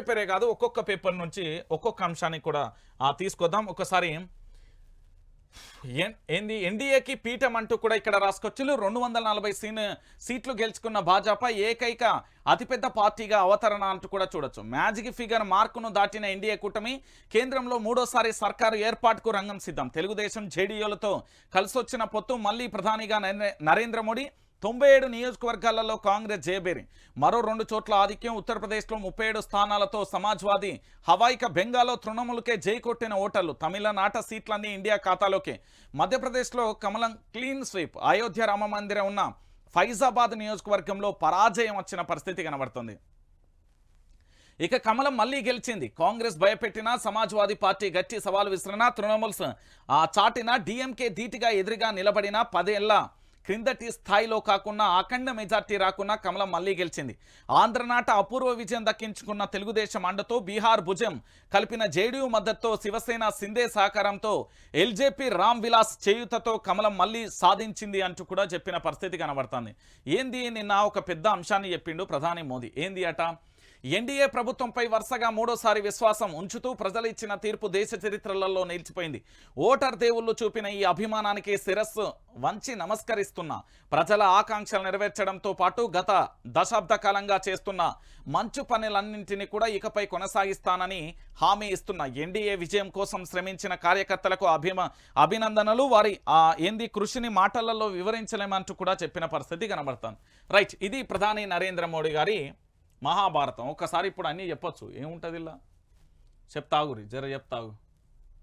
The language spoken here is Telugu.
పేపరే కాదు ఒక్కొక్క పేపర్ నుంచి ఒక్కొక్క అంశాన్ని కూడా తీసుకొద్దాం. ఒకసారి ఏంది ఎన్డీఏకి పీఠం అంటూ కూడా ఇక్కడ రాసుకొచ్చు. 240 సీట్లు గెలుచుకున్న భాజపా ఏకైక అతిపెద్ద పార్టీగా అవతరణ అంటూ కూడా చూడొచ్చు. మ్యాజిక్ ఫిగర్ మార్కును దాటిన ఎన్డీఏ కూటమి కేంద్రంలో మూడోసారి సర్కారు ఏర్పాటుకు రంగం సిద్ధం. తెలుగుదేశం జేడీయూలతో కలిసొచ్చిన పొత్తు మళ్లీ ప్రధానిగా నరేంద్ర మోడీ. 97 నియోజకవర్గాలలో కాంగ్రెస్ జయబేరి. మరో 2 చోట్ల ఆధిక్యం. ఉత్తరప్రదేశ్లో 37 స్థానాలతో సమాజ్వాదీ హవాయిక. బెంగాల్లో తృణమూలకే జై కొట్టిన ఓటర్లు. తమిళనాట సీట్లన్నీ ఇండియా ఖాతాలోకే. మధ్యప్రదేశ్లో కమలం క్లీన్ స్వీప్. అయోధ్య రామ మందిరం ఉన్న ఫైజాబాద్ నియోజకవర్గంలో పరాజయం వచ్చిన పరిస్థితి కనబడుతుంది. ఇక కమలం మళ్లీ గెలిచింది. కాంగ్రెస్ భయపెట్టిన సమాజ్వాదీ పార్టీ గట్టి సవాలు విసిరిన తృణమూల్ చాటిన డీఎంకే ధీటిగా ఎదురుగా నిలబడిన 10 ఏళ్ల క్రిందటి స్థాయిలో కాకుండా అఖండ మెజార్టీ రాకున్నా కమలం మళ్లీ గెలిచింది. ఆంధ్రనాట అపూర్వ విజయం దక్కించుకున్న తెలుగుదేశం అండతో బీహార్ భుజం కలిపిన జేడీయూ మద్దతుతో శివసేన సిందే సహకారంతో ఎల్జేపీ రామ్ విలాస్ చేయూతతో కమలం మళ్లీ సాధించింది అంటూ కూడా చెప్పిన పరిస్థితి కనబడుతుంది. ఏంది నిన్న ఒక పెద్ద అంశాన్ని చెప్పిండు ప్రధాని మోదీ. ఏంది అట? ఎన్డీఏ ప్రభుత్వంపై వరుసగా మూడోసారి విశ్వాసం ఉంచుతూ ప్రజలు ఇచ్చిన తీర్పు దేశ చరిత్రలలో నిలిచిపోయింది. ఓటర్ దేవుళ్ళు చూపిన ఈ అభిమానానికి శిరస్సు వంచి నమస్కరిస్తున్నా. ప్రజల ఆకాంక్షలు నెరవేర్చడంతో పాటు గత దశాబ్ద కాలంగా చేస్తున్న మంచు పనులన్నింటినీ కూడా ఇకపై కొనసాగిస్తానని హామీ ఇస్తున్నా. ఎన్డీఏ విజయం కోసం శ్రమించిన కార్యకర్తలకు అభినందనలు. వారి ఏంది కృషిని మాటలలో వివరించలేమంటూ కూడా చెప్పిన పరిస్థితి కనబడుతుంది. రైట్, ఇది ప్రధాని నరేంద్ర మోడీ గారి మహాభారతం. ఒక్కసారి ఇప్పుడు అన్నీ చెప్పొచ్చు. ఏముంటుంది ఇలా చెప్తాగురి జర చెప్తాగు.